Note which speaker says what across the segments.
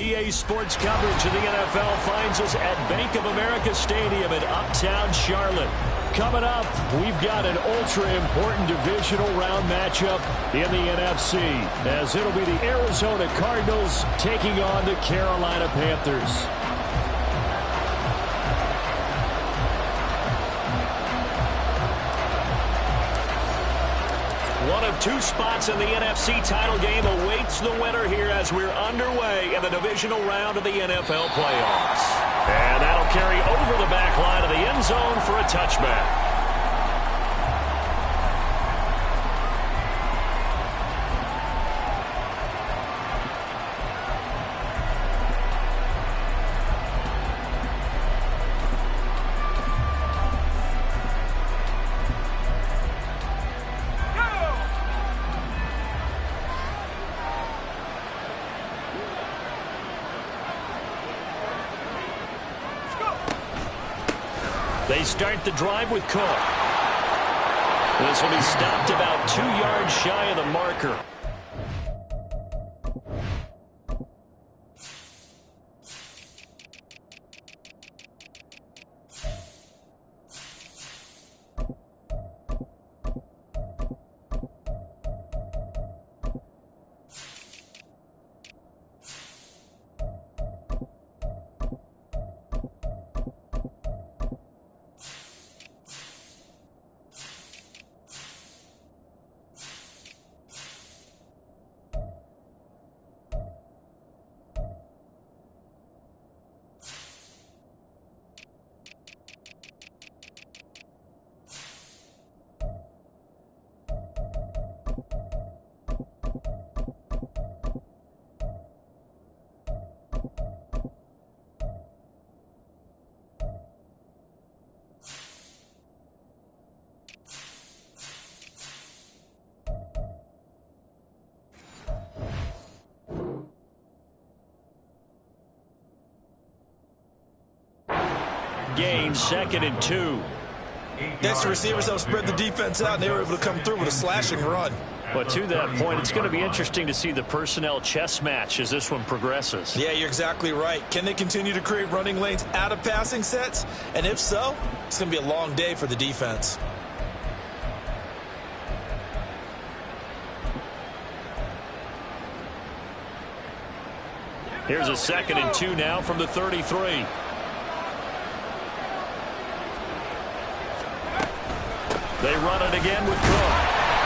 Speaker 1: EA Sports coverage of the NFL finds us at Bank of America Stadium in Uptown Charlotte. Coming up, we've got an ultra-important divisional round matchup in the NFC, as it'll be the Arizona Cardinals taking on the Carolina Panthers. One of two spots in the NFC title game awaits the winner here as we're underway in the divisional round of the NFL playoffs. And that'll carry over the back line of the end zone for a touchback. They start the drive with Cook. This will be stopped about 2 yards shy of the marker. Gain 2nd and 2.
Speaker 2: Next, the receivers help spread the defense out, and they were able to come through with a slashing run.
Speaker 1: But to that point, it's going to be interesting to see the personnel chess match as this one progresses.
Speaker 2: Yeah, you're exactly right. Can they continue to create running lanes out of passing sets? And if so, it's going to be a long day for the defense.
Speaker 1: Here's a 2nd and 2 now from the 33. They run it again with Cook.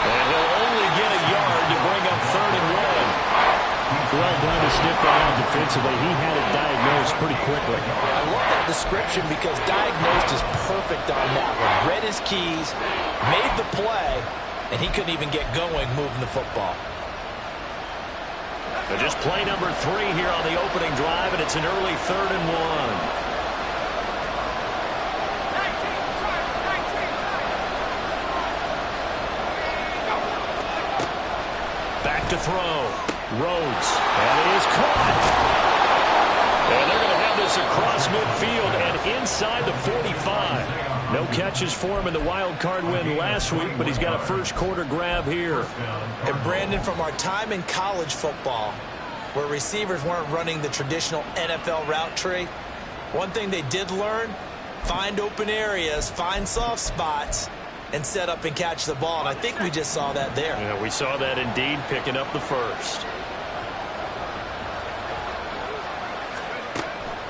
Speaker 1: And he'll only get a yard to bring up 3rd and 1. Well done to sniff that out defensively. He had it diagnosed pretty quickly.
Speaker 3: I love that description because diagnosed is perfect on that one. Read his keys, made the play, and he couldn't even get going moving the football.
Speaker 1: So just play number 3 here on the opening drive, and it's an early 3rd and 1. To throw. Rhodes. And it is caught. And they're going to have this across midfield and inside the 45. No catches for him in the wild card win last week, but he's got a first quarter grab here.
Speaker 3: And Brandon, from our time in college football, where receivers weren't running the traditional NFL route tree, one thing they did learn, find open areas, find soft spots, and set up and catch the ball. And I think we just saw that there.
Speaker 1: Yeah, we saw that indeed, picking up the first.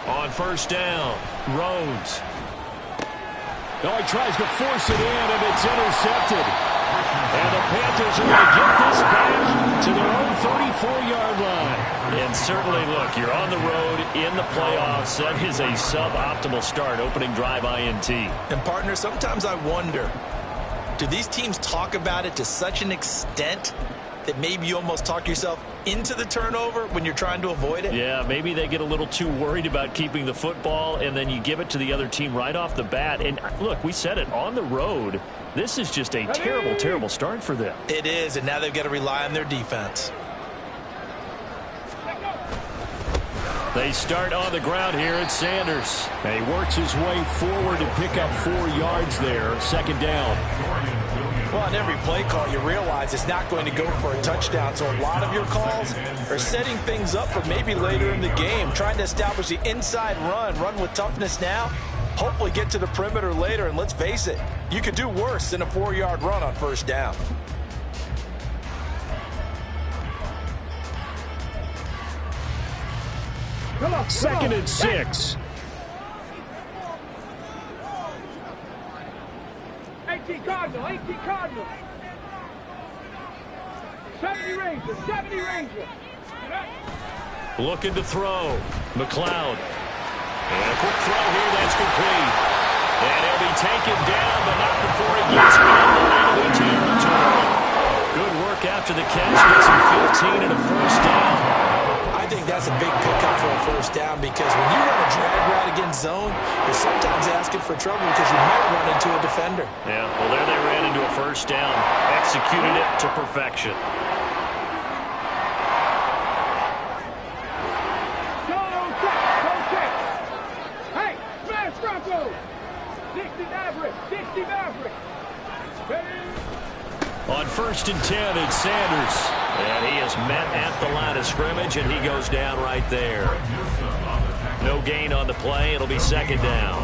Speaker 1: On first down, Rhodes. Oh, he tries to force it in, and it's intercepted. And the Panthers are going to get this back to their own 34-yard line. And certainly, look, you're on the road in the playoffs. That is a suboptimal start, opening drive INT.
Speaker 3: And, partner, sometimes I wonder, do these teams talk about it to such an extent that maybe you almost talk yourself into the turnover when you're trying to avoid it?
Speaker 1: Yeah, maybe they get a little too worried about keeping the football, and then you give it to the other team right off the bat. And, look, we said it, on the road, this is just a terrible, terrible start for them.
Speaker 3: It is, and now they've got to rely on their defense.
Speaker 1: They start on the ground here at Sanders. And he works his way forward to pick up 4 yards there. Second down.
Speaker 3: Well, on every play call, you realize it's not going to go for a touchdown. So a lot of your calls are setting things up for maybe later in the game, trying to establish the inside run with toughness now, hopefully get to the perimeter later. And let's face it, you could do worse than a 4-yard run on first down.
Speaker 1: Second and 6.
Speaker 4: 18 Cardinal, 18 Cardinal. 70 Ranger, 70 Ranger.
Speaker 1: Looking to throw. McLeod. And a quick throw here, that's complete. And he'll be taken down, but not before he gets into the territory. Good work after the catch. Gets him 15 and a first down.
Speaker 3: I think that's a big pickup for a first down because when you run a drag route against zone, you're sometimes asking for trouble because you might run into a defender.
Speaker 1: Yeah, well, there they ran into a first down. Executed it to perfection.
Speaker 4: Go check. Hey, smash Bronco. 60 Maverick, 60 Maverick.
Speaker 1: On first and 10, it's Sanders. And he is met at the line of scrimmage, and he goes down right there. No gain on the play. It'll be second down.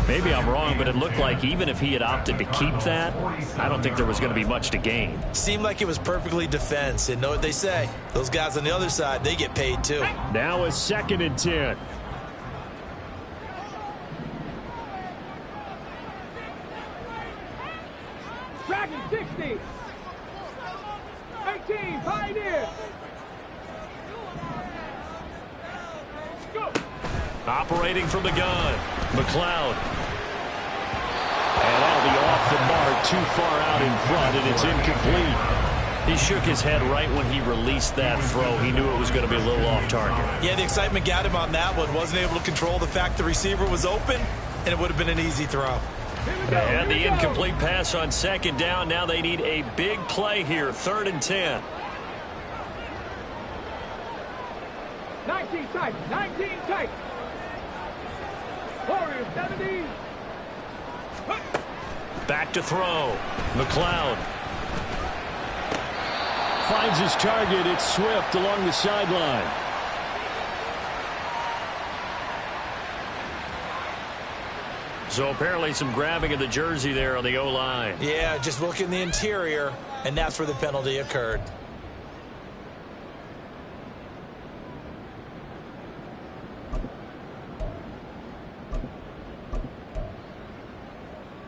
Speaker 1: Maybe I'm wrong, but it looked like even if he had opted to keep that, I don't think there was going to be much to gain.
Speaker 3: Seemed like it was perfectly defense. And know what they say? Those guys on the other side, they get paid too.
Speaker 1: Now it's second and 10.
Speaker 4: Dragon 60. 18, Pioneer. Go.
Speaker 1: Operating from the gun. McLeod. And that'll be off the mark, too far out in front, and it's incomplete. He shook his head right when he released that throw. He knew it was going to be a little off target.
Speaker 3: Yeah, the excitement got him on that one. Wasn't able to control the fact the receiver was open, and it would have been an easy throw.
Speaker 1: And the incomplete pass on second down. Now they need a big play here. Third and 10.
Speaker 4: 19 tight, 19 tight. Warriors 70.
Speaker 1: Back to throw. McLeod. Finds his target. It's Swift along the sideline. So apparently some grabbing of the jersey there on the O-line.
Speaker 3: Yeah, just look in the interior, and that's where the penalty occurred.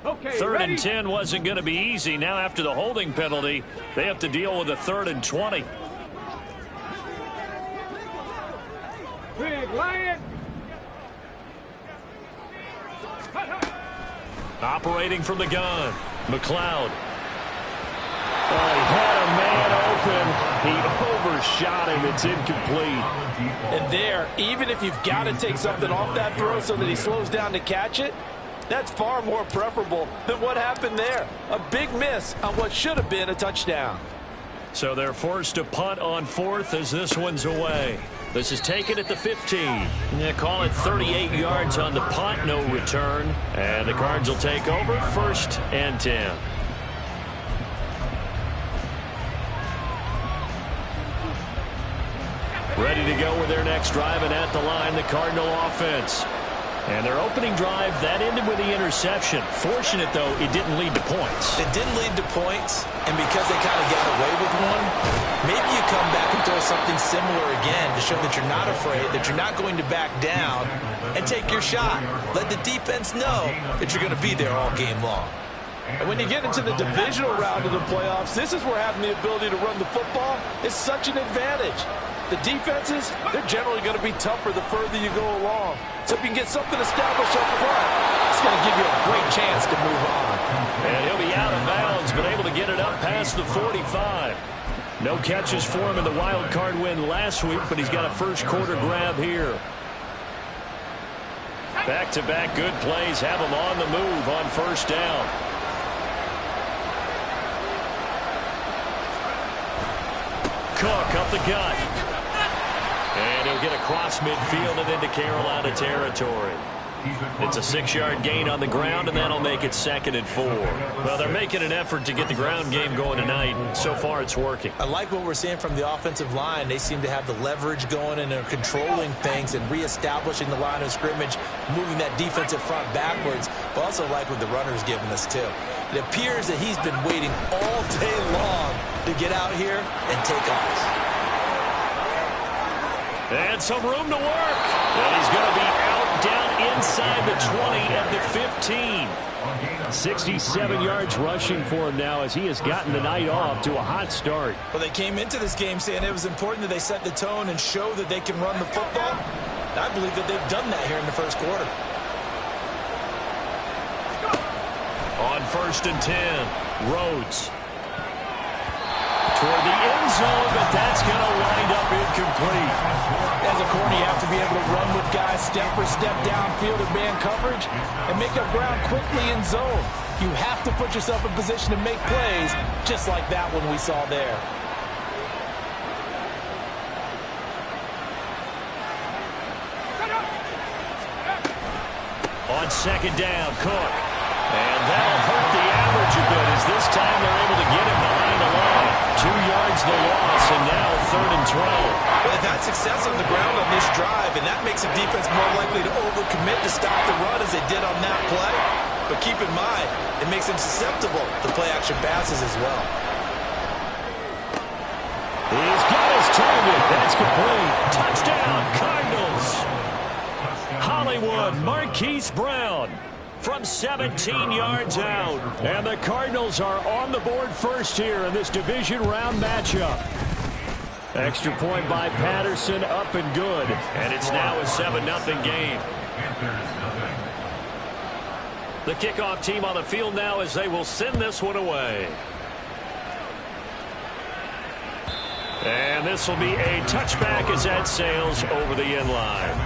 Speaker 4: Okay,
Speaker 1: Third
Speaker 4: ready?
Speaker 1: and 10 wasn't going to be easy. Now after the holding penalty, they have to deal with a 3rd and 20.
Speaker 4: Big Lion.
Speaker 1: Operating from the gun. McLeod. Oh, he had a man open. He overshot him. It's incomplete.
Speaker 3: And there, even if you've got to take something off that throw so that he slows down to catch it, that's far more preferable than what happened there. A big miss on what should have been a touchdown.
Speaker 1: So they're forced to punt on 4th as this one's away. This is taken at the 15. Yeah, call it 38 yards on the punt, no return. And the Cards will take over 1st and 10. Ready to go with their next drive, and at the line, the Cardinal offense. And their opening drive, that ended with the interception. Fortunate, though, it didn't lead to points.
Speaker 3: It didn't lead to points, and because they kind of got away with one, maybe you come back and throw something similar again to show that you're not afraid, that you're not going to back down, and take your shot. Let the defense know that you're going to be there all game long. And when you get into the divisional round of the playoffs, this is where having the ability to run the football is such an advantage. The defenses, they're generally going to be tougher the further you go along. So if you can get something established up front, it's going to give you a great chance to move on.
Speaker 1: And he'll be out of bounds, but able to get it up past the 45. No catches for him in the wild card win last week, but he's got a first quarter grab here. Back-to-back good plays have him on the move on first down. Cook up the gut. And he'll get across midfield and into Carolina territory. It's a 6-yard gain on the ground, and that'll make it 2nd and 4. Well, they're making an effort to get the ground game going tonight, and so far it's working.
Speaker 3: I like what we're seeing from the offensive line. They seem to have the leverage going, and they're controlling things and reestablishing the line of scrimmage, moving that defensive front backwards. But also like what the runner's giving us, too. It appears that he's been waiting all day long to get out here and take off.
Speaker 1: And some room to work. And he's going to be out down inside the 20 at the 15. 67 yards rushing for him now as he has gotten the night off to a hot start.
Speaker 3: Well, they came into this game saying it was important that they set the tone and show that they can run the football. I believe that they've done that here in the first quarter.
Speaker 1: On 1st and 10, Rhodes. Toward the end zone, but that's going to wind up incomplete.
Speaker 3: As a corner, you have to be able to run with guys step for step downfield in man coverage and make up ground quickly in zone. You have to put yourself in position to make plays, just like that one we saw there.
Speaker 1: On 2nd down, Cook. And that'll hurt the average a bit as this time they're able to get him behind the line. 2 yards the loss, and now 3rd and 12.
Speaker 3: Well, they've had success on the ground on this drive, and that makes the defense more likely to overcommit to stop the run as they did on that play. But keep in mind, it makes them susceptible to play-action passes as well.
Speaker 1: He's got his target. That's complete. Touchdown, Cardinals. Hollywood, Marquise Brown from 17 yards out. And the Cardinals are on the board first here in this division round matchup. Extra point by Patterson, up and good. And it's now a 7-0 game. The kickoff team on the field now as they will send this one away. And this will be a touchback as that sails over the end line.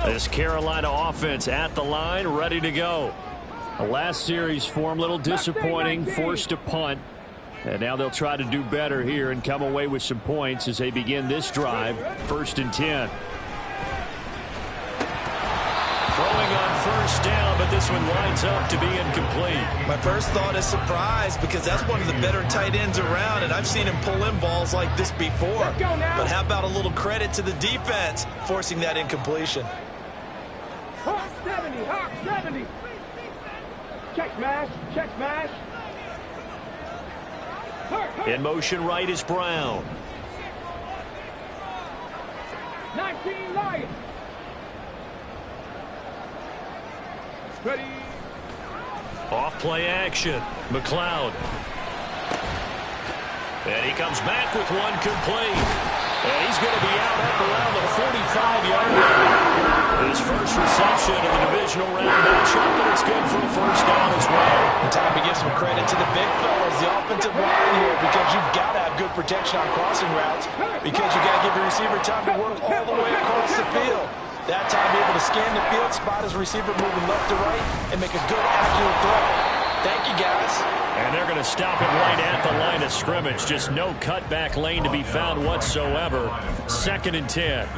Speaker 1: This Carolina offense at the line, ready to go. The last series form, a little disappointing, forced to punt. And now they'll try to do better here and come away with some points as they begin this drive, 1st and 10. Throwing on 1st down, but this one winds up to be incomplete.
Speaker 3: My first thought is surprise because that's one of the better tight ends around, and I've seen him pull in balls like this before. But how about a little credit to the defense forcing that incompletion?
Speaker 4: Hawk 70, Hawk 70. Check smash, check smash.
Speaker 1: In motion right is Brown.
Speaker 4: 19 Lions. Ready.
Speaker 1: Off play action. McLeod. And he comes back with one complete. And he's going to be out up around the 45-yard line. His first reception of the divisional round matchup, but it's good for a 1st down as well.
Speaker 3: Time to give some credit to the big fellas, the offensive line here, because you've got to have good protection on crossing routes, because you've got to give your receiver time to work all the way across the field. That time, be able to scan the field, spot his receiver moving left to right, and make a good, accurate throw. Thank you, guys.
Speaker 1: And they're going to stop it right at the line of scrimmage. Just no cutback lane to be found whatsoever. 2nd and 10.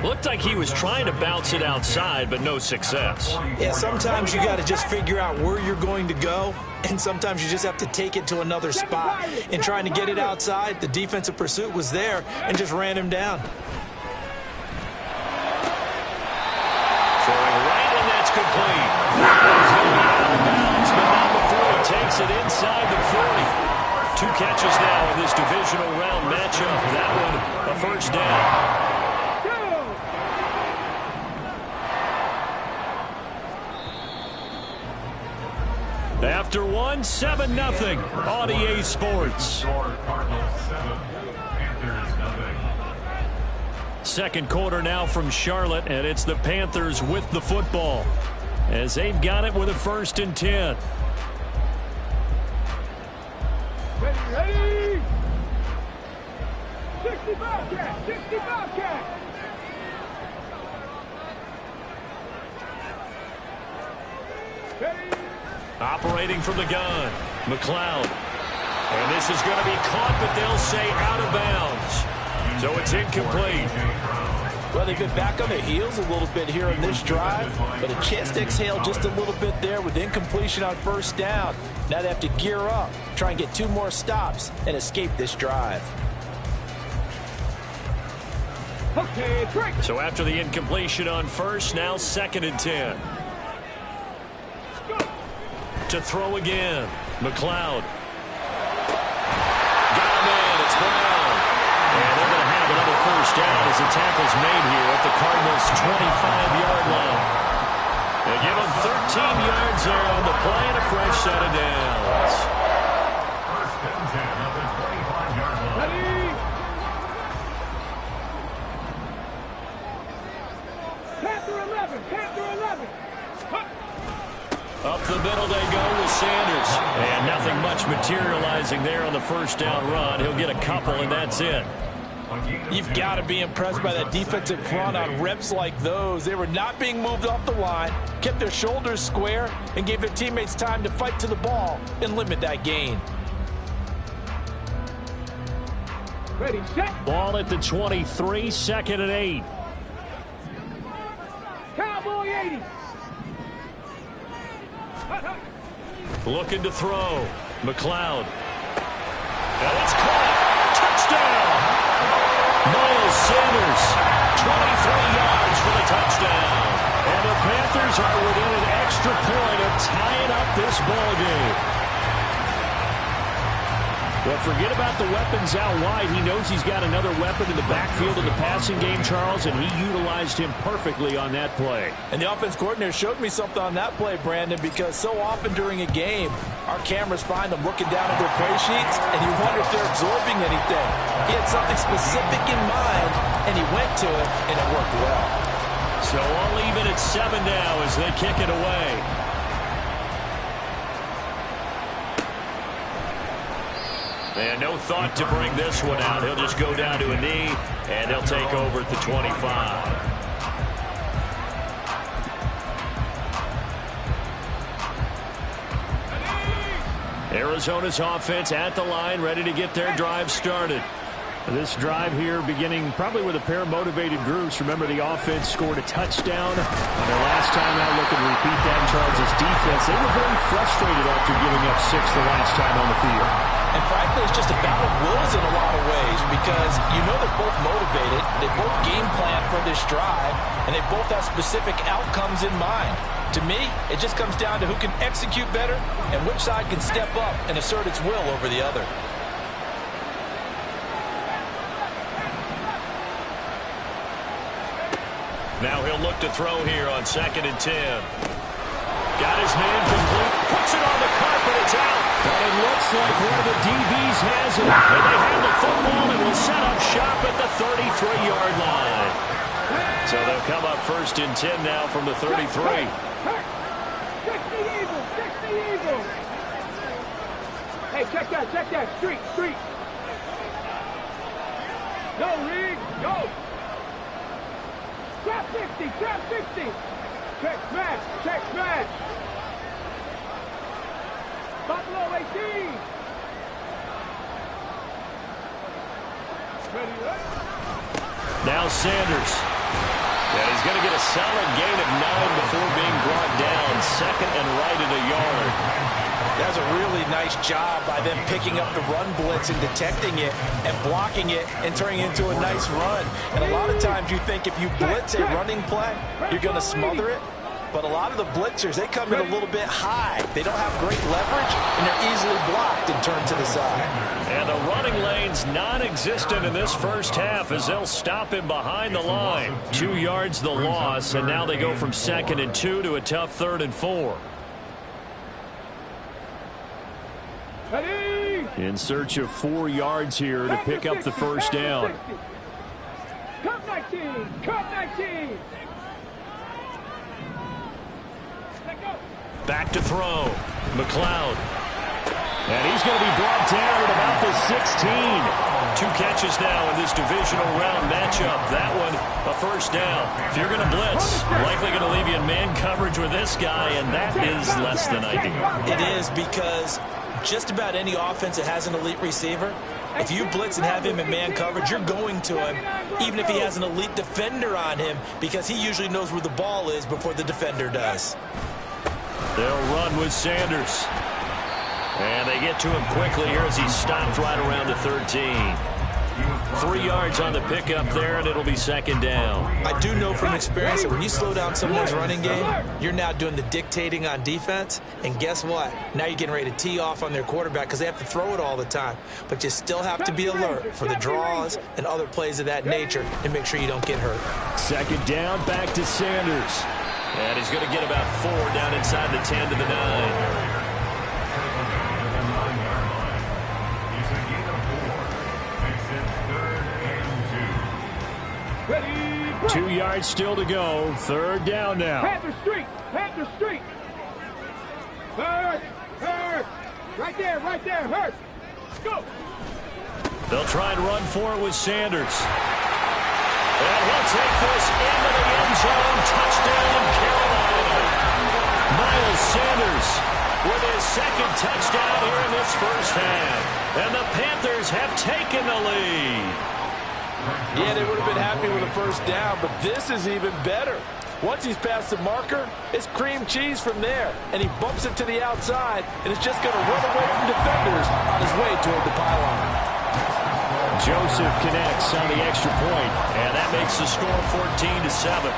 Speaker 1: Looked like he was trying to bounce it outside, but no success.
Speaker 3: Yeah, sometimes you got to just figure out where you're going to go, and sometimes you just have to take it to another spot. In trying to get it outside, the defensive pursuit was there and just ran him down.
Speaker 1: Throwing right, and that's complete. He's going to be out of bounds, but not before he takes it inside the 40. 2 catches now in this divisional round matchup. That one, a 1st down. After one, 7-0 on EA Sports. Second quarter now from Charlotte, and it's the Panthers with the football as they've got it with a 1st and 10.
Speaker 4: Ready, ready. 65 cat, 65 cat. Ready.
Speaker 1: Operating from the gun, McLeod. And this is going to be caught, but they'll say out of bounds. So it's incomplete.
Speaker 3: Well, they've been back on their heels a little bit here in this drive, but a chance to exhale just a little bit there with incompletion on first down. Now they have to gear up, try and get 2 more stops, and escape this drive.
Speaker 4: Okay, break.
Speaker 1: So after the incompletion on first, now 2nd and 10. To throw again, McLeod. Got him in, it's Brown. And they're going to have another first down as the tackle's made here at the Cardinals' 25-yard line. They give them 13 yards there on the play and a fresh set of downs.
Speaker 5: First and 10 of the 25-yard line.
Speaker 4: Ready? Panther 11, Panther 11.
Speaker 1: Up the middle they go with Sanders. And nothing much materializing there on the first down run. He'll get a couple, and that's it.
Speaker 3: You've got to be impressed by that defensive front on reps like those. They were not being moved off the line, kept their shoulders square, and gave their teammates time to fight to the ball and limit that gain.
Speaker 4: Ready, set.
Speaker 1: Ball at the 23, 2nd and 8.
Speaker 4: Cowboy 80.
Speaker 1: Looking to throw. McLeod. And it's caught. Touchdown. Miles Sanders. 23 yards for the touchdown. And the Panthers are within an extra point of tying up this ball game. Well, forget about the weapons out wide. He knows he's got another weapon in the backfield in the passing game, Charles, and he utilized him perfectly on that play.
Speaker 3: And the offense coordinator showed me something on that play, Brandon, because so often during a game, our cameras find them looking down at their play sheets, and you wonder if they're absorbing anything. He had something specific in mind, and he went to it, and it worked well.
Speaker 1: So I'll leave it at 7 now as they kick it away. And no thought to bring this one out. He'll just go down to a knee, and they'll take over at the 25. Arizona's offense at the line, ready to get their drive started. This drive here beginning probably with a pair of motivated groups. Remember, the offense scored a touchdown on their last time out. Looking to repeat that in Charles' defense. They were very frustrated after giving up 6 the last time on the field.
Speaker 3: And frankly, it's just a battle of wills in a lot of ways because you know they're both motivated, they both game plan for this drive, and they both have specific outcomes in mind. To me, it just comes down to who can execute better and which side can step up and assert its will over the other.
Speaker 1: Now he'll look to throw here on 2nd and 10. Got his man complete. Puts it on the carpet. It's out. And it looks like one of the DBs has it. And they have the football and will set up shop at the 33-yard line. So they'll come up 1st and 10 now from the 33.
Speaker 4: 60 Eagles, 60 Eagles. Hey, check that. Street. Go, Reed, go. Trap 60. Check smash. Buffalo 18. Ready.
Speaker 1: Now Sanders. And he's going to get a solid gain of 9 before being brought down. 2nd and right at a yard.
Speaker 3: That's a really nice job by them picking up the run blitz and detecting it and blocking it and turning it into a nice run. And a lot of times you think if you blitz a running play, you're going to smother it. But a lot of the blitzers, they come in a little bit high. They don't have great leverage, and they're easily blocked and turned to the side.
Speaker 1: And the running lane's non-existent in this first half as they'll stop him behind the line. 2 yards the loss, and now they go from 2nd and 2 to a tough 3rd and 4.
Speaker 4: Ready.
Speaker 1: In search of 4 yards here to pick up the first down.
Speaker 4: Cup 19.
Speaker 1: Back to throw. McLeod. And he's going to be brought down at about the 16. 2 catches now in this divisional round matchup. That one a first down. If you're going to blitz, likely going to leave you in man coverage with this guy, and that is less than ideal.
Speaker 3: It is, because just about any offense that has an elite receiver, if you blitz and have him in man coverage, you're going to him, even if he has an elite defender on him, because he usually knows where the ball is before the defender does.
Speaker 1: They'll run with Sanders. And they get to him quickly here as he stopped right around the 13. 3 yards on the pickup there, and it'll be second down.
Speaker 3: I do know from experience that when you slow down someone's running game, you're now doing the dictating on defense. And guess what? Now you're getting ready to tee off on their quarterback because they have to throw it all the time. But you still have to be alert for the draws and other plays of that nature to make sure you don't get hurt.
Speaker 1: Second down, back to Sanders. And he's going to get about 4 down inside the 10 to the 9. 2 yards still to go. Third down now.
Speaker 4: Panther Street. Panther Street. Hurt. Hurt. Right there. Right there. Hurt. Go.
Speaker 1: They'll try and run for it with Sanders. And he'll take this into the end zone. Touchdown, Carolina. Miles Sanders with his second touchdown here in this first half. And the Panthers have taken the lead.
Speaker 2: Yeah, they would have been happy with a first down, but this is even better. Once he's past the marker, it's cream cheese from there, and he bumps it to the outside, and it's just going to run away from defenders on his way toward the pylon.
Speaker 1: Joseph connects on the extra point, and that makes the score 14-7.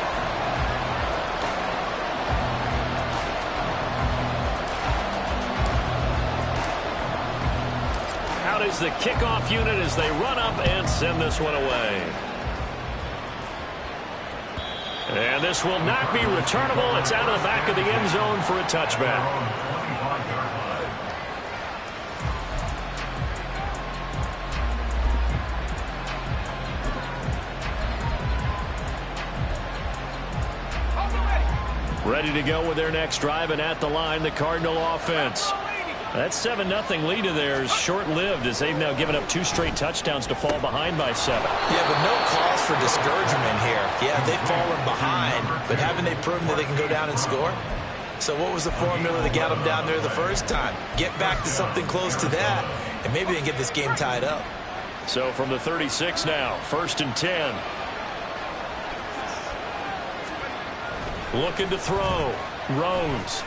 Speaker 1: Is the kickoff unit as they run up and send this one away. And this will not be returnable. It's out of the back of the end zone for a touchback. Ready to go with their next drive, and at the line, the Cardinal offense. That 7-0 lead of theirs short-lived as they've now given up 2 straight touchdowns to fall behind by 7.
Speaker 3: Yeah, but no cause for discouragement here. Yeah, they've fallen behind, but haven't they proven that they can go down and score? So what was the formula that got them down there the first time? Get back to something close to that, and maybe they can get this game tied up.
Speaker 1: So from the 36 now, 1st and 10. Looking to throw. Rhodes.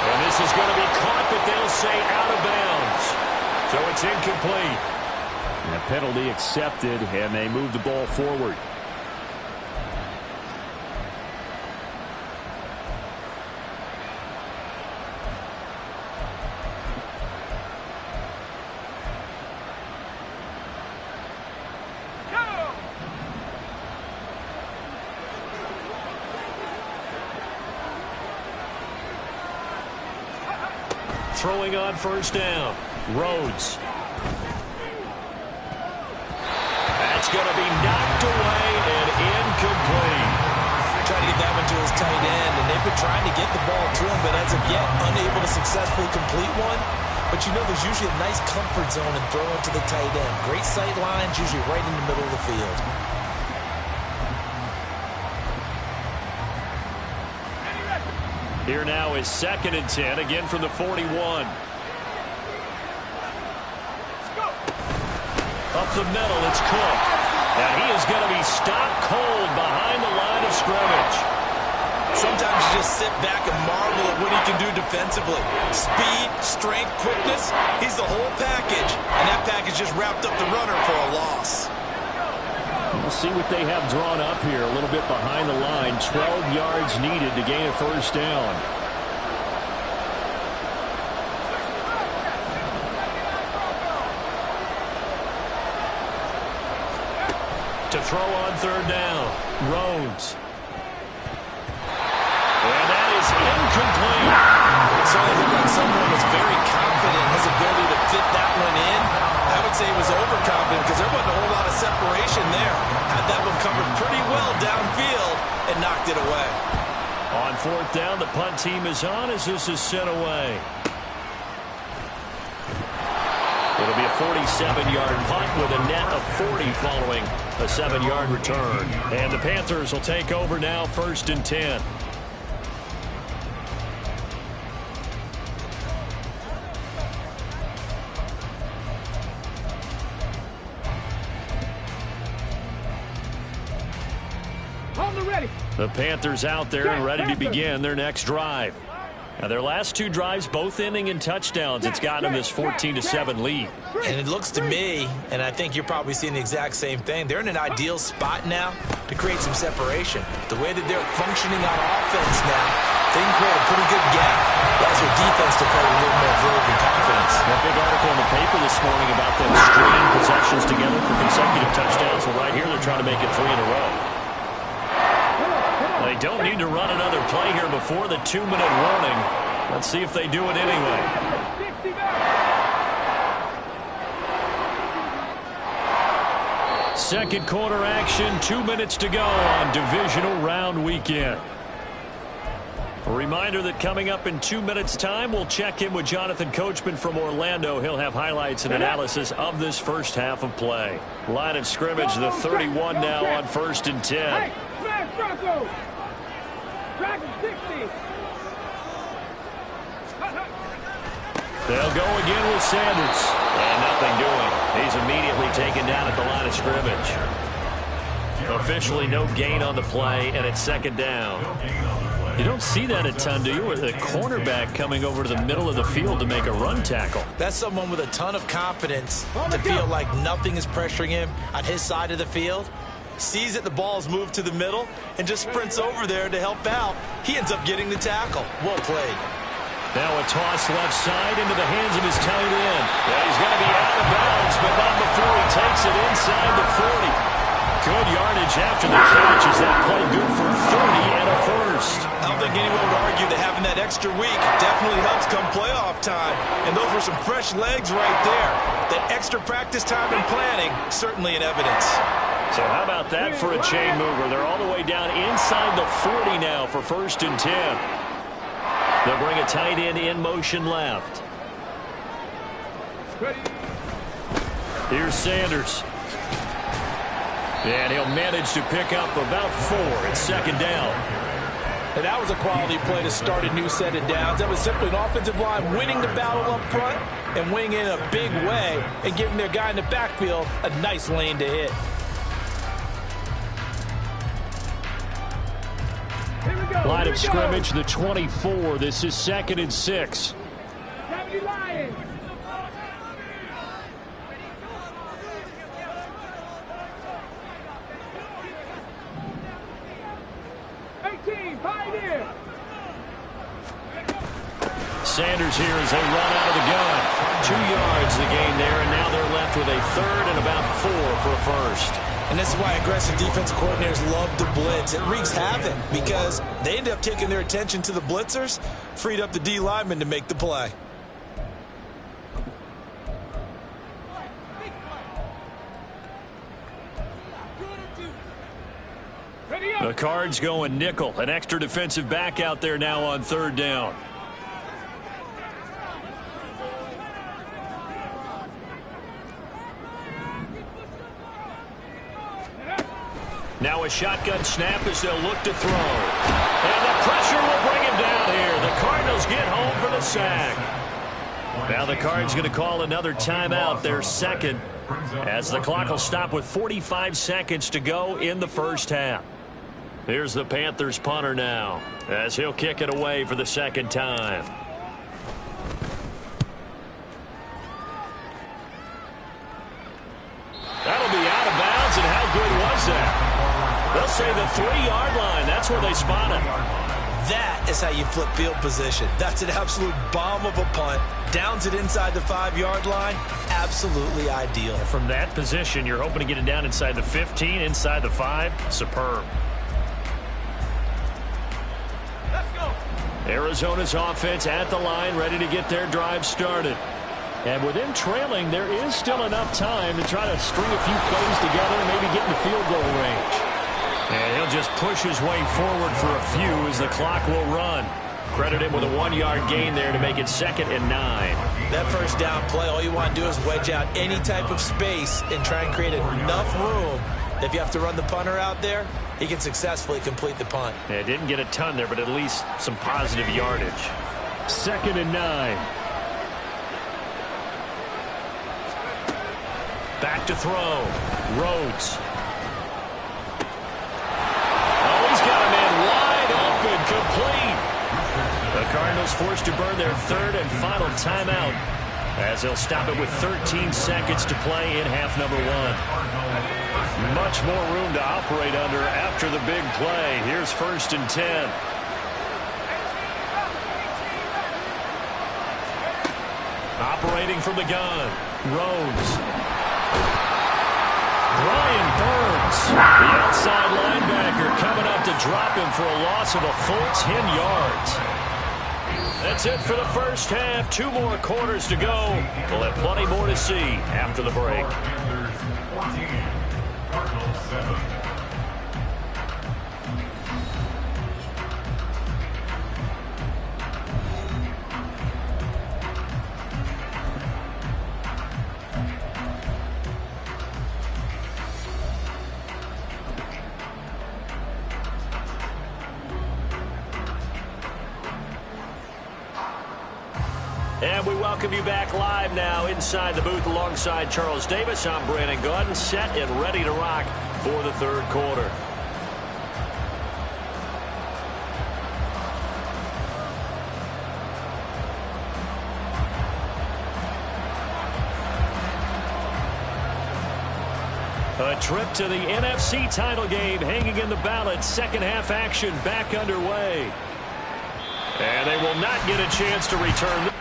Speaker 1: And this is going to be caught, but they'll say out of bounds. So it's incomplete. And a penalty accepted, and they move the ball forward. Throwing on first down. Rhodes. That's going to be knocked away and incomplete.
Speaker 3: Trying to get that one to his tight end, and they've been trying to get the ball to him, but as of yet, unable to successfully complete one. But you know there's usually a nice comfort zone in throwing to the tight end. Great sight lines, usually right in the middle of the field.
Speaker 1: Here now is 2nd and 10, again from the 41. Up the middle, it's Cook. And he is going to be stopped cold behind the line of scrimmage.
Speaker 3: Sometimes you just sit back and marvel at what he can do defensively. Speed, strength, quickness, he's the whole package. And that package just wrapped up the runner for a loss.
Speaker 1: We'll see what they have drawn up here. A little bit behind the line. 12 yards needed to gain a first down. To throw on third down. Rhodes. And that is incomplete.
Speaker 3: It certainly looked like someone was very confident in his ability to fit that one in. I would say he was overconfident because there wasn't a whole lot of separation there. Had that one covered pretty well downfield and knocked it away.
Speaker 1: On 4th down, the punt team is on as this is sent away. It'll be a 47-yard punt with a net of 40 following a 7-yard return. And the Panthers will take over now, 1st and 10. The Panthers out there and ready to begin their next drive. Now, their last 2 drives, both ending in touchdowns. It's got them this 14-7 lead.
Speaker 3: And it looks to me, and I think you're probably seeing the exact same thing, they're in an ideal spot now to create some separation. The way that they're functioning on offense now, they can create a pretty good gap. Allows their defense to play with a little more verve and confidence.
Speaker 1: That big article in the paper this morning about them stringing possessions together for consecutive touchdowns. Well, right here they're trying to make it 3 in a row. They don't need to run another play here before the 2-minute warning. Let's see if they do it anyway. Second quarter action, 2 minutes to go on divisional round weekend. A reminder that coming up in 2 minutes' time, we'll check in with Jonathan Coachman from Orlando. He'll have highlights and analysis of this first half of play. Line of scrimmage, the 31 now on 1st and 10. They'll go again with Sanders. And nothing doing. He's immediately taken down at the line of scrimmage. Officially no gain on the play, and it's 2nd down. You don't see that a ton, do you? With a cornerback coming over to the middle of the field to make a run tackle.
Speaker 3: That's someone with a ton of confidence to feel like nothing is pressuring him on his side of the field. Sees that the ball's moved to the middle and just sprints over there to help out. He ends up getting the tackle. Well played.
Speaker 1: Now a toss left side into the hands of his tight end. Yeah, he's going to be out of bounds, but not before he takes it inside the 40. Good yardage after the catch. Is that play good for 30 and a first?
Speaker 3: I don't think anyone would argue that having that extra week definitely helps come playoff time. And those were some fresh legs right there. That extra practice time and planning, certainly in evidence.
Speaker 1: So how about that for a chain mover? They're all the way down inside the 40 now for 1st and 10. They'll bring a tight end in motion left. Here's Sanders. And he'll manage to pick up about 4. It's 2nd down.
Speaker 2: And that was a quality play to start a new set of downs. That was simply an offensive line winning the battle up front and winning in a big way and giving their guy in the backfield a nice lane to hit.
Speaker 1: Line of scrimmage, the 24. This is 2nd and 6.
Speaker 4: 18, pioneer.
Speaker 1: Sanders here as they run out of the gun. 2 yards the gain there, and now they're left with a 3rd and about 4 for a first.
Speaker 3: And this is why aggressive defensive coordinators love to blitz. It wreaks havoc because they end up taking their attention to the blitzers, freed up the D lineman to make the play.
Speaker 1: The Cards going nickel. An extra defensive back out there now on 3rd down. Now a shotgun snap as they'll look to throw. And the pressure will bring him down here. The Cardinals get home for the sack. Now the Cards going to call another timeout, their 2nd, as the clock will stop with 45 seconds to go in the first half. Here's the Panthers punter now, as he'll kick it away for the 2nd time. That'll be out of bounds, and how good was that? They'll say the 3-yard line. That's where they spot it.
Speaker 3: That is how you flip field position. That's an absolute bomb of a punt. Downs it inside the 5-yard line. Absolutely ideal.
Speaker 1: From that position, you're hoping to get it down inside the 15, inside the 5. Superb.
Speaker 4: Let's go.
Speaker 1: Arizona's offense at the line, ready to get their drive started. And with them trailing, there is still enough time to try to string a few plays together and maybe get in the field goal range. And he'll just push his way forward for a few as the clock will run. Credit him with a 1-yard gain there to make it 2nd and 9.
Speaker 3: That first down play, all you want to do is wedge out any type of space and try and create enough room that if you have to run the punter out there, he can successfully complete the punt.
Speaker 1: Yeah, didn't get a ton there, but at least some positive yardage. 2nd and 9. Back to throw. Rhodes. Oh, he's got a man wide open, complete. The Cardinals forced to burn their 3rd and final timeout as they'll stop it with 13 seconds to play in half number 1. Much more room to operate under after the big play. Here's 1st and 10. Operating from the gun. Rhodes. Brian Burns, the outside linebacker, coming up to drop him for a loss of a full 10 yards. That's it for the first half. 2 more quarters to go. We'll have plenty more to see after the break.
Speaker 5: Cardinals 7.
Speaker 1: And we welcome you back live now inside the booth alongside Charles Davis. I'm Brandon Gaudin, set and ready to rock for the 3rd quarter. A trip to the NFC title game hanging in the balance. 2nd half action back underway. And they will not get a chance to return.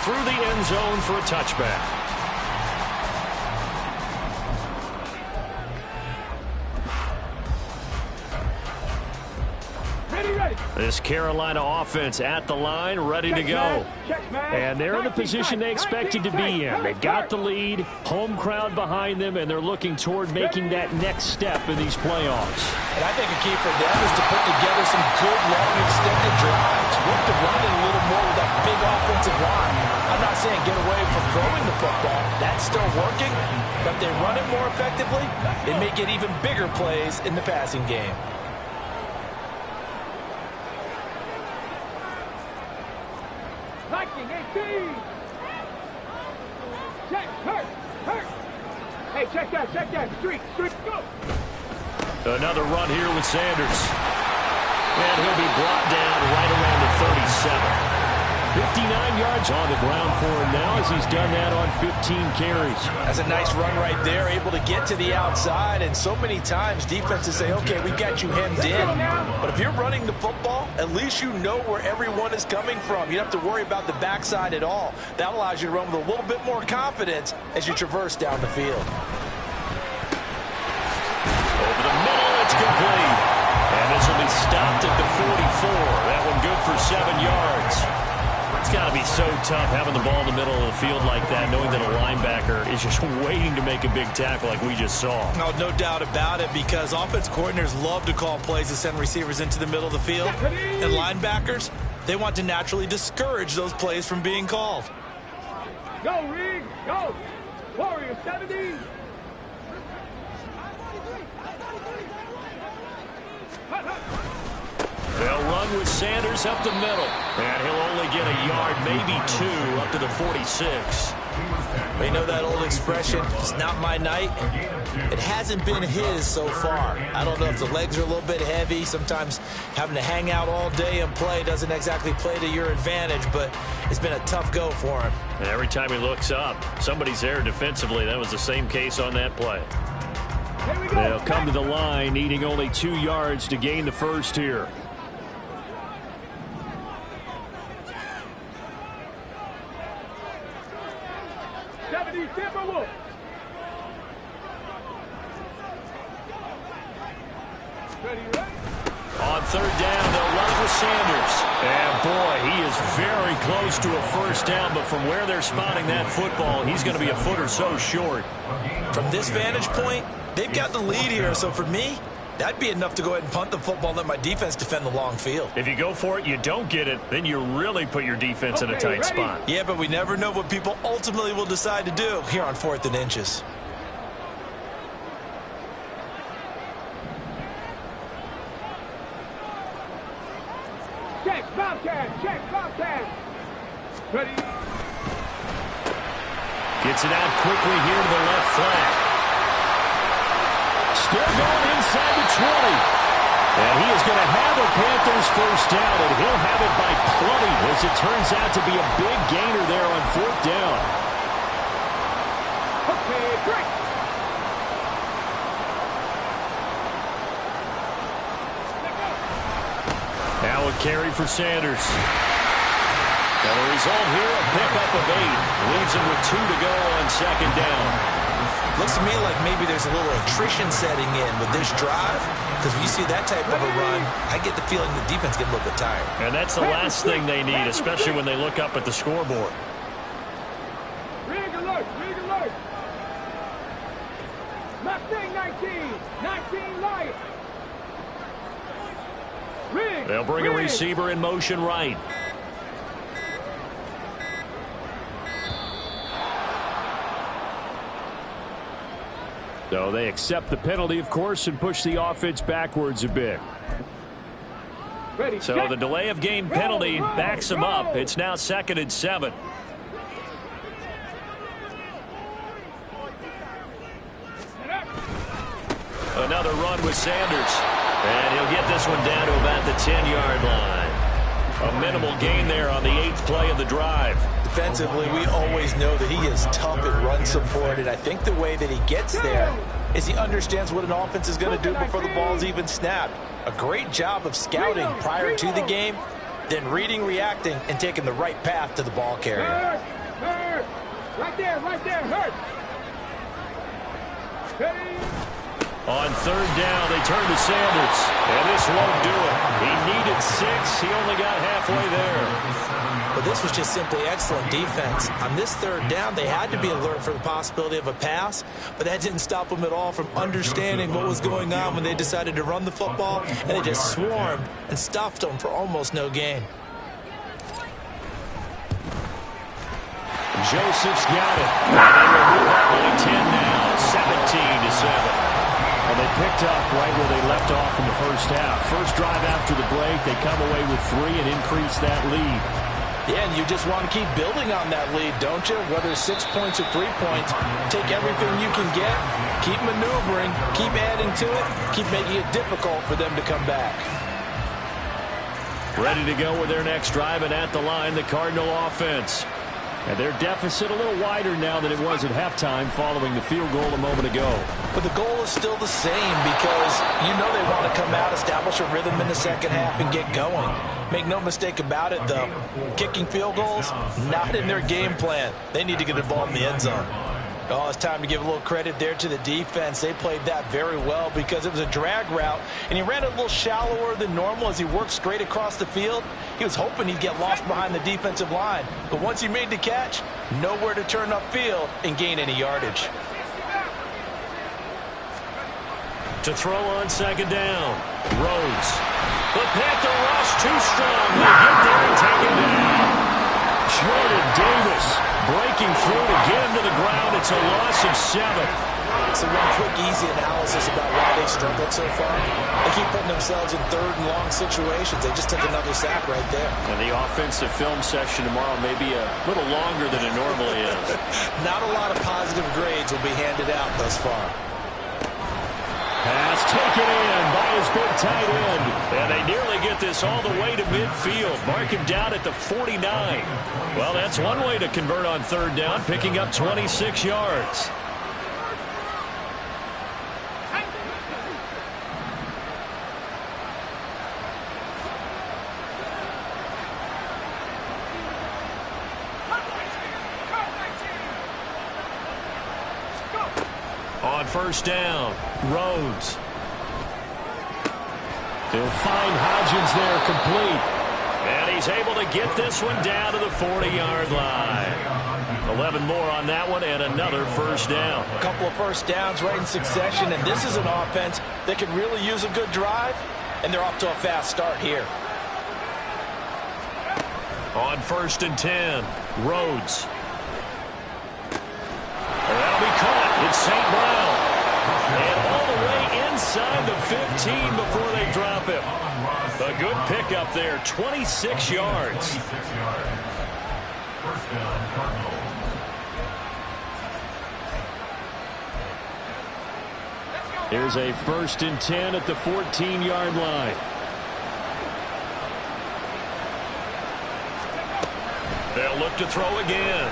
Speaker 1: Through the end zone for a touchback. This Carolina offense at the line, ready to go. And they're in the position they expected to be in. They've got the lead, home crowd behind them, and they're looking toward making that next step in these playoffs.
Speaker 2: And I think a key for them is to put together some good, long, extended drives. Work the run a little more with that big offensive line. I'm not saying get away from throwing the football. That's still working. But if they run it more effectively, they may get even bigger plays in the passing game.
Speaker 4: Liking 18. Check, hurt. Hey, check that. Street, go.
Speaker 1: Another run here with Sanders. And he'll be brought down right around the 37. 59 yards on the ground for him now as he's done that on 15 carries.
Speaker 2: That's a nice run right there, able to get to the outside. And so many times defenses say, okay, we've got you hemmed in. But if you're running the football, at least you know where everyone is coming from. You don't have to worry about the backside at all. That allows you to run with a little bit more confidence as you traverse down the field.
Speaker 1: Over the middle, it's complete. And this will be stopped at the 44. That one good for 7 yards. It's got to be so tough having the ball in the middle of the field like that, knowing that a linebacker is just waiting to make a big tackle like we just saw.
Speaker 3: No doubt about it, because offense coordinators love to call plays to send receivers into the middle of the field. And linebackers, they want to naturally discourage those plays from being called.
Speaker 4: Go, Reed, go. Warrior 70.
Speaker 1: They'll run with Sanders up the middle. And he'll only get a yard, maybe 2, up to the 46.
Speaker 3: You know that old expression, it's not my night? It hasn't been his so far. I don't know if the legs are a little bit heavy. Sometimes having to hang out all day and play doesn't exactly play to your advantage, but it's been a tough go for him.
Speaker 1: And every time he looks up, somebody's there defensively. That was the same case on that play. They'll come to the line, needing only 2 yards to gain the first here. On 3rd down, they'll run with Sanders. And boy, he is very close to a first down, but from where they're spotting that football, he's going to be a foot or so short.
Speaker 3: From this vantage point, they've got the lead here, so for me, that'd be enough to go ahead and punt the football and let my defense defend the long field.
Speaker 1: If you go for it, you don't get it, then you really put your defense in a tight spot.
Speaker 3: Yeah, but we never know what people ultimately will decide to do here on 4th and inches.
Speaker 4: Check, Bobcat, check, Bobcat. Ready.
Speaker 1: Gets it out quickly here to the left flank. Still going inside the 20. And he is going to have a Panthers first down, and he'll have it by plenty, as it turns out to be a big gainer there on 4th down.
Speaker 4: Okay, great.
Speaker 1: Now a carry for Sanders. And the result here, a pickup of 8. Leaves him with 2 to go on 2nd down.
Speaker 3: Looks to me like maybe there's a little attrition setting in with this drive, because when you see that type of a run, I get the feeling the defense gets a little bit tired.
Speaker 1: And that's the last thing they need, especially when they look up at the scoreboard.
Speaker 4: Rig alert, rig alert. Mustang 19, 19 Lion. Rig,
Speaker 1: They'll bring a
Speaker 4: rig.
Speaker 1: receiver in motion right. So they accept the penalty, of course, and push the offense backwards a bit.
Speaker 4: Ready,
Speaker 1: So
Speaker 4: check.
Speaker 1: the delay of game penalty backs them up. It's now 2nd and 7. Another run with Sanders. And he'll get this one down to about the 10-yard line. A minimal gain there on the 8th play of the drive.
Speaker 3: Defensively, we always know that he is tough in run support, and I think the way that he gets there is he understands what an offense is going to do before the ball's even snapped. A great job of scouting prior to the game, then reading, reacting, and taking the right path to the ball carrier.
Speaker 4: Hurt. Right there, hurt. Ready.
Speaker 1: On 3rd down, they turn to Sanders. And this won't do it. He needed 6. He only got halfway there.
Speaker 3: But this was just simply excellent defense. On this 3rd down, they had to be alert for the possibility of a pass, but that didn't stop them at all from understanding what was going on when they decided to run the football, and they just swarmed and stuffed them for almost no gain.
Speaker 1: Joseph's got it. And they will move up only 10 now, 17 to 7. And they picked up right where they left off in the first half. First drive after the break, they come away with 3 and increase that lead.
Speaker 3: Yeah, and you just want to keep building on that lead, don't you? Whether it's 6 points or 3 points, take everything you can get, keep maneuvering, keep adding to it, keep making it difficult for them to come back.
Speaker 1: Ready to go with their next drive, and at the line, the Cardinal offense. And their deficit a little wider now than it was at halftime following the field goal a moment ago.
Speaker 3: But the goal is still the same because you know they want to come out, establish a rhythm in the second half, and get going. Make no mistake about it, though. Kicking field goals, not in their game plan. They need to get the ball in the end zone. Oh, it's time to give a little credit there to the defense. They played that very well because it was a drag route, and he ran a little shallower than normal as he worked straight across the field. He was hoping he'd get lost behind the defensive line, but once he made the catch, nowhere to turn upfield and gain any yardage.
Speaker 1: To throw on 2nd down, Rhodes. The Panther rush too strong. They get there and take him down. Jordan Davis breaking through to get him to the ground. It's a loss of 7.
Speaker 3: So one quick, easy analysis about why they struggled so far. They keep putting themselves in 3rd and long situations. They just took another sack right there.
Speaker 1: And the offensive film session tomorrow may be a little longer than it normally is.
Speaker 3: Not a lot of positive grades will be handed out thus far.
Speaker 1: Pass taken in by his big tight end. And they nearly get this all the way to midfield. Mark him down at the 49. Well, that's one way to convert on 3rd down, picking up 26 yards. On 1st down, Rhodes. He'll find Hodgins there, complete. And he's able to get this one down to the 40-yard line. 11 more on that one and another first down.
Speaker 2: A couple of first downs right in succession, and this is an offense that could really use a good drive, and they're off to a fast start here.
Speaker 1: On 1st and 10, Rhodes. And that'll be caught. It's St. Brown. And all the way inside the 15 before they drop him. A good pickup there, 26 yards.
Speaker 5: First down, Cardinals.
Speaker 1: Here's a 1st and 10 at the 14-yard line. They'll look to throw again.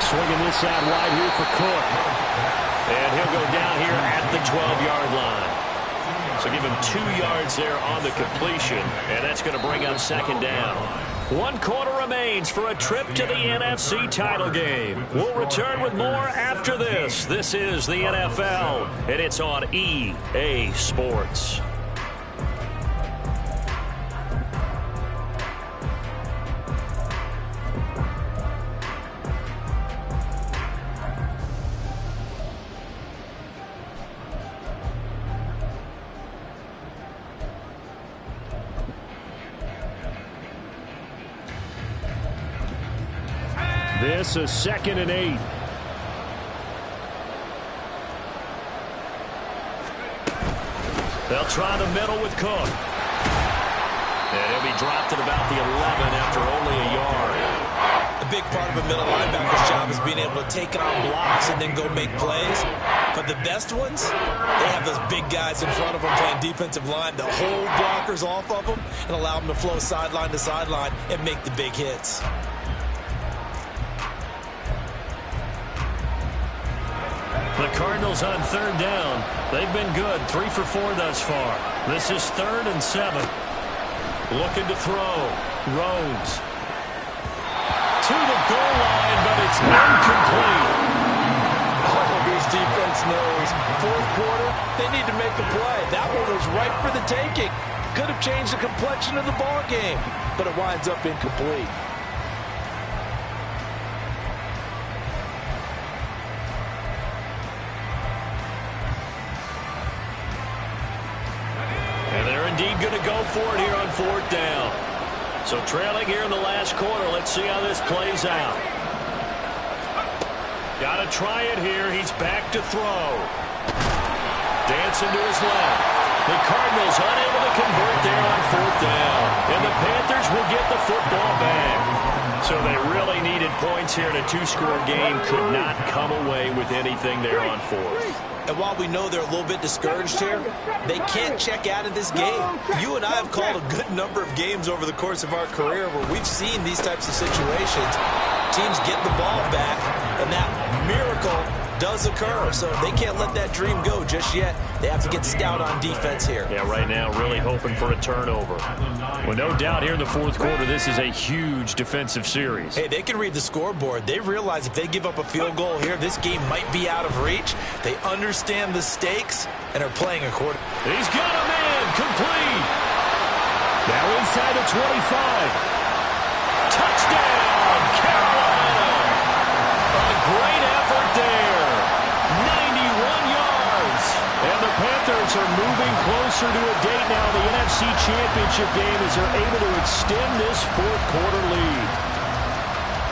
Speaker 1: Swinging this out wide here for Cook. And he'll go down here at the 12-yard line. So give him 2 yards there on the completion. And that's going to bring up 2nd down. 1 quarter remains for a trip to the NFC title game. We'll return with more after this. This is the NFL, and it's on EA Sports. This is 2nd and 8. They'll try the middle with Cook. And he'll be dropped at about the 11 after only a yard.
Speaker 3: A big part of a middle linebacker's job is being able to take on blocks and then go make plays. But the best ones, they have those big guys in front of them playing defensive line to hold blockers off of them and allow them to flow sideline to sideline and make the big hits.
Speaker 1: The Cardinals on 3rd down. They've been good, 3 for 4 thus far. This is 3rd and 7. Looking to throw. Rhodes. To the goal line, but it's incomplete.
Speaker 2: Oh, this defense knows. 4th quarter, they need to make a play. That one was right for the taking. Could have changed the complexion of the ball game, but it winds up incomplete.
Speaker 1: Indeed going to go for it here on 4th down. So trailing here in the last quarter. Let's see how this plays out. Got to try it here. He's back to throw. Dancing to his left. The Cardinals unable to convert there on 4th down. And the Panthers will get the football back. So they really needed points here in a 2-score game. Could not come away with anything there on 4th.
Speaker 3: And while we know they're a little bit discouraged here, they can't check out of this game. You and I have called a good number of games over the course of our career where we've seen these types of situations. Teams get the ball back, and that miracle does occur. So they can't let that dream go just yet. They have to get stout on defense here.
Speaker 1: Yeah, right now really hoping for a turnover. Well, no doubt here in the 4th quarter, this is a huge defensive series.
Speaker 3: Hey, they can read the scoreboard. They realize if they give up a field goal here, this game might be out of reach. They understand the stakes and are playing accordingly.
Speaker 1: He's got a man, complete. Now inside the 25. Touchdown, Carolina. A great effort there. 91 yards. And the Panthers are moving closer to a date now in the NFC Championship game as they're able to extend this 4th quarter lead.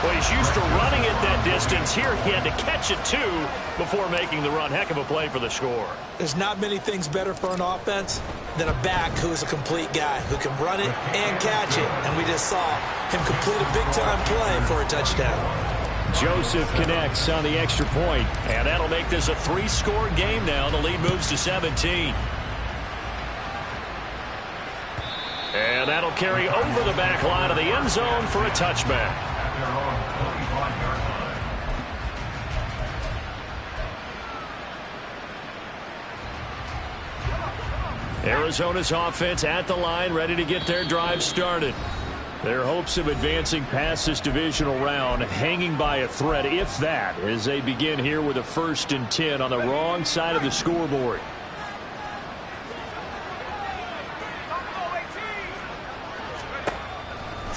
Speaker 1: Well, he's used to running it that distance. Here he had to catch it, too, before making the run. Heck of a play for the score.
Speaker 3: There's not many things better for an offense than a back who is a complete guy, who can run it and catch it. And we just saw him complete a big-time play for a touchdown.
Speaker 1: Joseph connects on the extra point, and that'll make this a 3-score game now. The lead moves to 17. And that'll carry over the back line of the end zone for a touchback. Arizona's offense at the line, ready to get their drive started. Their hopes of advancing past this divisional round hanging by a thread, if that, as they begin here with a 1st and 10 on the wrong side of the scoreboard.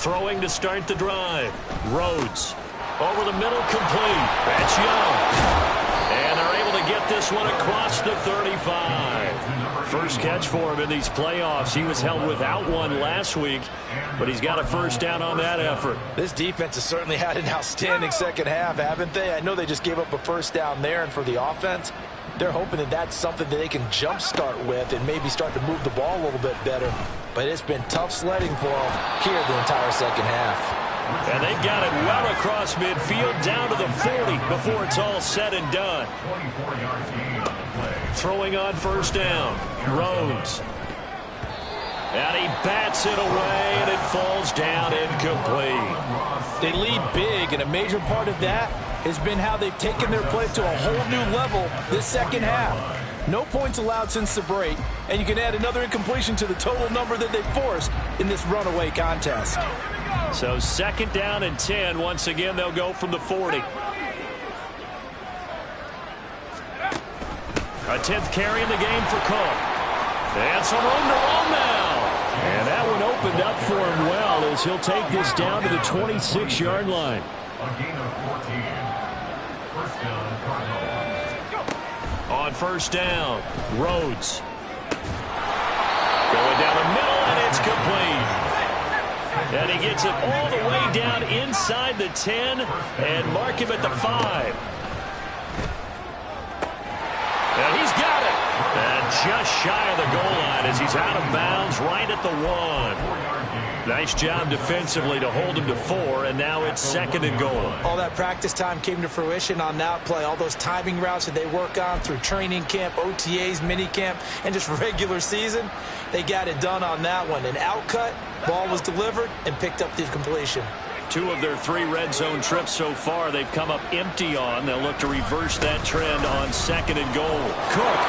Speaker 1: Throwing to start the drive. Rhodes. Over the middle, complete. That's Young. And they're able to get this one across the 35. First catch for him in these playoffs. He was held without one last week, but he's got a first down on that effort.
Speaker 2: This defense has certainly had an outstanding second half, haven't they? I know they just gave up a first down there, and for the offense, they're hoping that that's something that they can jumpstart with and maybe start to move the ball a little bit better. But it's been tough sledding for them here the entire second half.
Speaker 1: And they've got it well across midfield down to the 40 before it's all said and done. Throwing on first down. Rhodes. And he bats it away, and it falls down incomplete.
Speaker 2: They lead big, and a major part of that has been how they've taken their play to a whole new level this second half. No points allowed since the break, and you can add another incompletion to the total number that they forced in this runaway contest.
Speaker 1: So second down and 10. Once again, they'll go from the 40. A 10th carry in the game for Cook. And some room to run now. And that one opened up for him well as he'll take this down to the 26-yard line.
Speaker 5: A gain of 14. First down, Cardinals.
Speaker 1: On first down, Rhodes. Going down the middle, and it's complete. And he gets it all the way down inside the 10 and mark him at the 5. And he's got it. And just shy of the goal line as he's out of bounds right at the 1. Nice job defensively to hold him to 4, and now it's second and goal.
Speaker 3: All that practice time came to fruition on that play. All those timing routes that they work on through training camp, OTAs, minicamp, and just regular season, they got it done on that one. An outcut, ball was delivered, and picked up the completion.
Speaker 1: 2 of their 3 red zone trips so far they've come up empty on. They'll look to reverse that trend on second and goal. Cook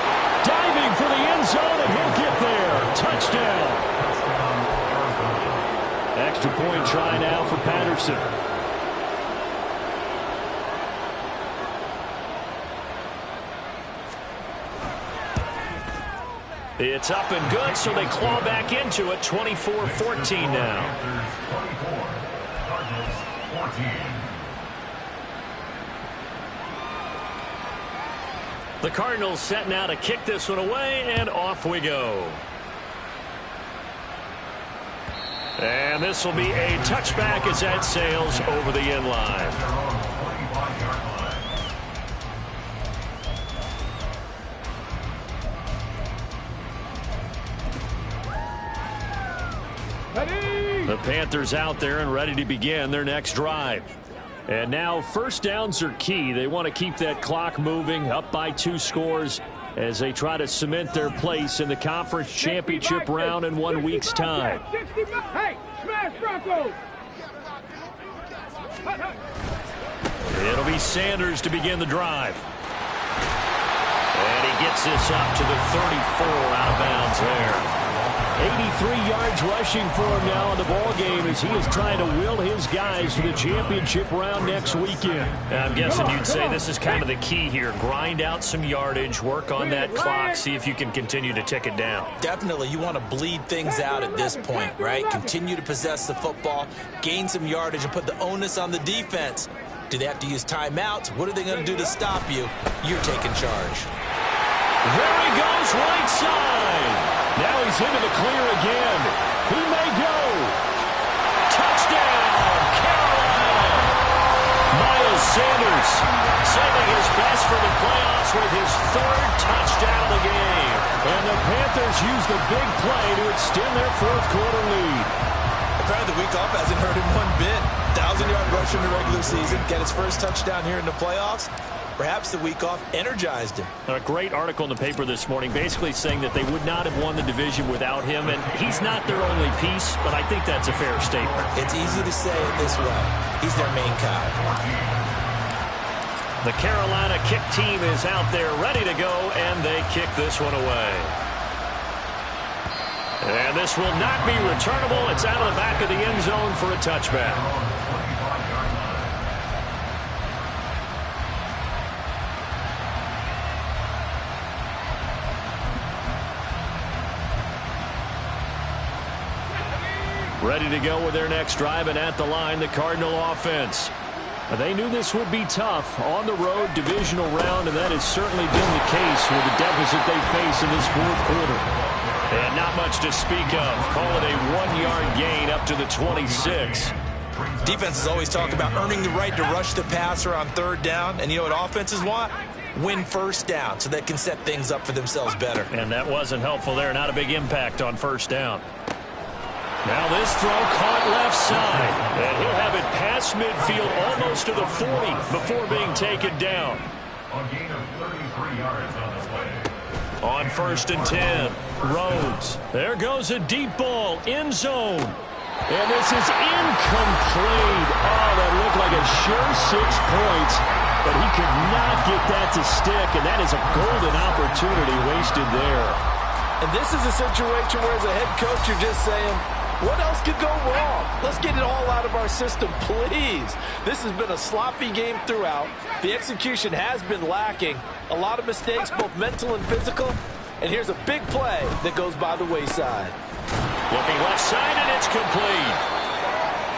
Speaker 1: diving for the end zone, and he'll get there. Touchdown. Extra point try now for Patterson. It's up and good, so they claw back into it. 24-14 now.
Speaker 5: 24. Cardinals 14.
Speaker 1: The Cardinals set now to kick this one away, and off we go. And this will be a touchback as that sails over the end line. The Panthers out there and ready to begin their next drive. And now first downs are key. They want to keep that clock moving, up by 2 scores as they try to cement their place in the conference championship round in 1 week's time.
Speaker 4: Hey, smash Broncos!
Speaker 1: It'll be Sanders to begin the drive. And he gets this up to the 34 out of bounds there. 83 yards rushing for him now in the ball game as he is trying to will his guys to the championship round next weekend. I'm guessing you'd say this is kind of the key here. Grind out some yardage, work on that clock, see if you can continue to tick it down.
Speaker 3: Definitely, you want to bleed things out at this point, right? Continue to possess the football, gain some yardage, and put the onus on the defense. Do they have to use timeouts? What are they going to do to stop you? You're taking charge.
Speaker 1: There he goes, right side. Now he's into the clear again. He may go. Touchdown, Carolina. Miles Sanders saving his best for the playoffs with his 3rd touchdown of the game. And the Panthers use the big play to extend their 4th quarter lead.
Speaker 3: Apparently the week off hasn't hurt him one bit. 1,000-yard rush in the regular season. Get his first touchdown here in the playoffs. Perhaps the week off energized him.
Speaker 1: A great article in the paper this morning basically saying that they would not have won the division without him, and he's not their only piece, but I think that's a fair statement.
Speaker 3: It's easy to say it this way. He's their main guy.
Speaker 1: The Carolina kick team is out there ready to go, and they kick this one away. And this will not be returnable. It's out of the back of the end zone for a touchback. Ready to go with their next drive, and at the line, the Cardinal offense. They knew this would be tough on the road, divisional round, and that has certainly been the case with the deficit they face in this fourth quarter. And not much to speak of. Call it a 1-yard gain up to the 26.
Speaker 3: Defenses always talk about earning the right to rush the passer on third down, and you know what offenses want? Win first down so they can set things up for themselves better.
Speaker 1: And that wasn't helpful there. Not a big impact on first down. Now this throw caught left side. And he'll have it past midfield almost to the 40 before being taken down.
Speaker 5: A gain of 33 yards on the play.
Speaker 1: On 1st and 10, Rhodes. There goes a deep ball, end zone. And this is incomplete. Oh, that looked like a sure 6 points. But he could not get that to stick, and that is a golden opportunity wasted there.
Speaker 2: And this is a situation where as a head coach you're just saying, what else could go wrong? Let's get it all out of our system, please. This has been a sloppy game throughout. The execution has been lacking. A lot of mistakes, both mental and physical. And here's a big play that goes by the wayside.
Speaker 1: Looking left side, and it's complete.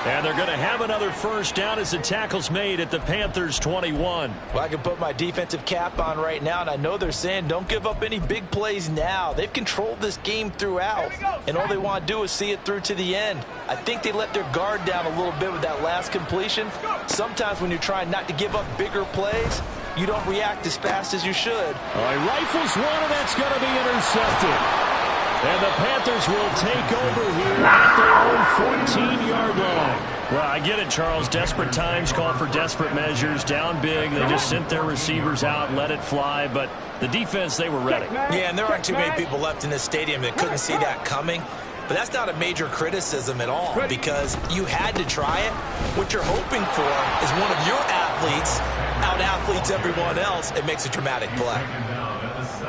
Speaker 1: And they're going to have another first down as the tackle's made at the Panthers' 21.
Speaker 3: Well, I can put my defensive cap on right now, and I know they're saying don't give up any big plays now. They've controlled this game throughout, and all they want to do is see it through to the end. I think they let their guard down a little bit with that last completion. Sometimes when you're trying not to give up bigger plays, you don't react as fast as you should.
Speaker 1: All right, rifles one, and that's going to be intercepted. And the Panthers will take over here at their own 14-yard line. Well, I get it, Charles. Desperate times call for desperate measures. Down big. They just sent their receivers out, let it fly. But the defense, they were ready.
Speaker 3: Yeah, and there aren't too many people left in this stadium that couldn't see that coming. But that's not a major criticism at all because you had to try it. What you're hoping for is one of your athletes out-athletes everyone else and makes a dramatic play.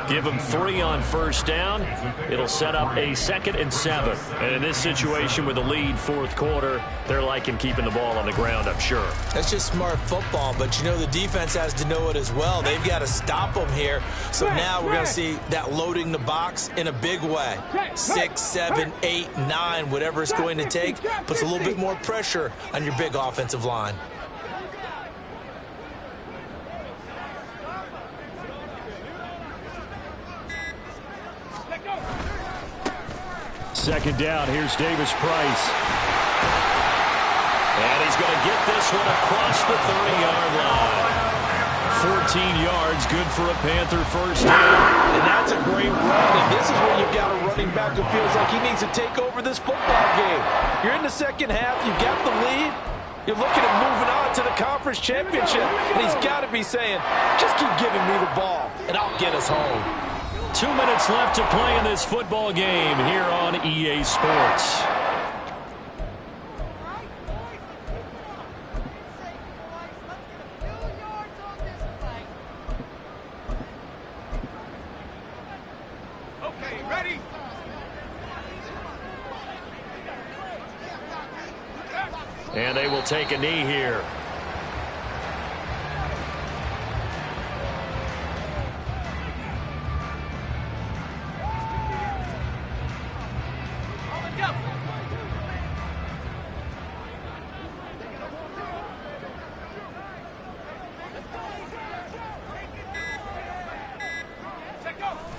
Speaker 1: Give them 3 on first down. It'll set up a 2nd and 7. And in this situation with the lead fourth quarter, they're liking keeping the ball on the ground, I'm sure.
Speaker 3: That's just smart football, but you know the defense has to know it as well. They've got to stop them here. So now we're going to see that loading the box in a big way. 6, 7, 8, 9, whatever it's going to take, puts a little bit more pressure on your big offensive line.
Speaker 1: Second down, here's Davis Price. And he's going to get this one across the 30-yard line. 14 yards, good for a Panther first down.
Speaker 2: And that's a great run, and this is where you've got a running back who feels like he needs to take over this football game. You're in the second half, you've got the lead. You're looking at moving on to the conference championship, and he's got to be saying, just keep giving me the ball, and I'll get us home.
Speaker 1: 2 minutes left to play in this football game here on EA Sports.
Speaker 4: Okay, ready?
Speaker 1: And they will take a knee here.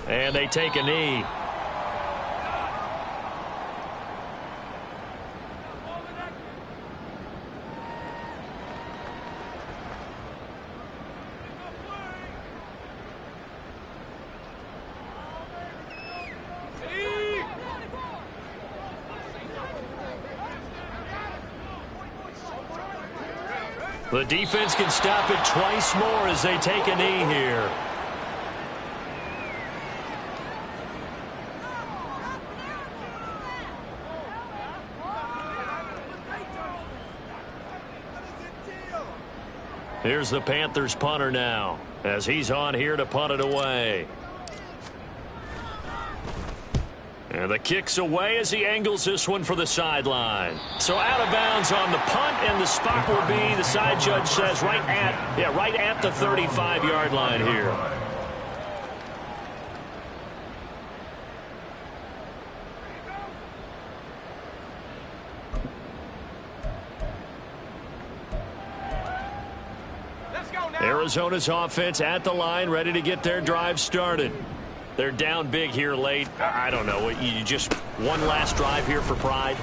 Speaker 1: And they take a knee. The defense can stop it twice more as they take a knee here. Here's the Panthers punter now as he's on here to punt it away. And the kick's away as he angles this one for the sideline. So out of bounds on the punt, and the spot will be, the side judge says, right at the 35-yard line here. Arizona's offense at the line, ready to get their drive started. They're down big here late. I don't know. You just one last drive here for pride?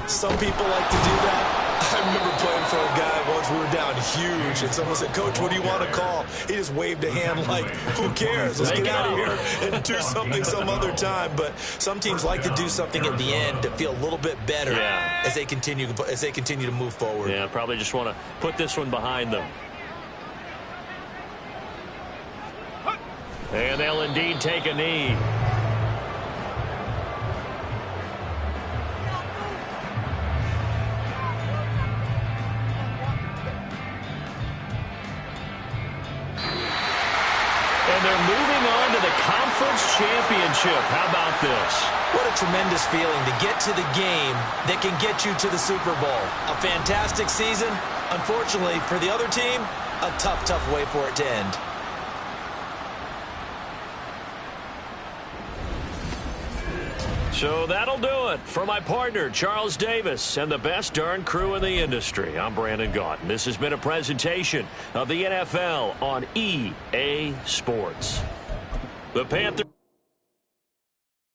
Speaker 3: Some people like to do that. I remember playing for a guy once. We were down huge, and someone said, "Coach, what do you want to call?" He just waved a hand like, who cares? Let's get out of here and do something some other time. But some teams like to do something at the end to feel a little bit better as they continue to move forward.
Speaker 1: Yeah, probably just want to put this one behind them. And they'll indeed take a knee. And they're moving on to the conference championship. How about this?
Speaker 3: What a tremendous feeling to get to the game that can get you to the Super Bowl. A fantastic season. Unfortunately, for the other team, a tough, tough way for it to end.
Speaker 1: So that'll do it. For my partner, Charles Davis, and the best darn crew in the industry, I'm Brandon Gaunt. This has been a presentation of the NFL on EA Sports. The Panthers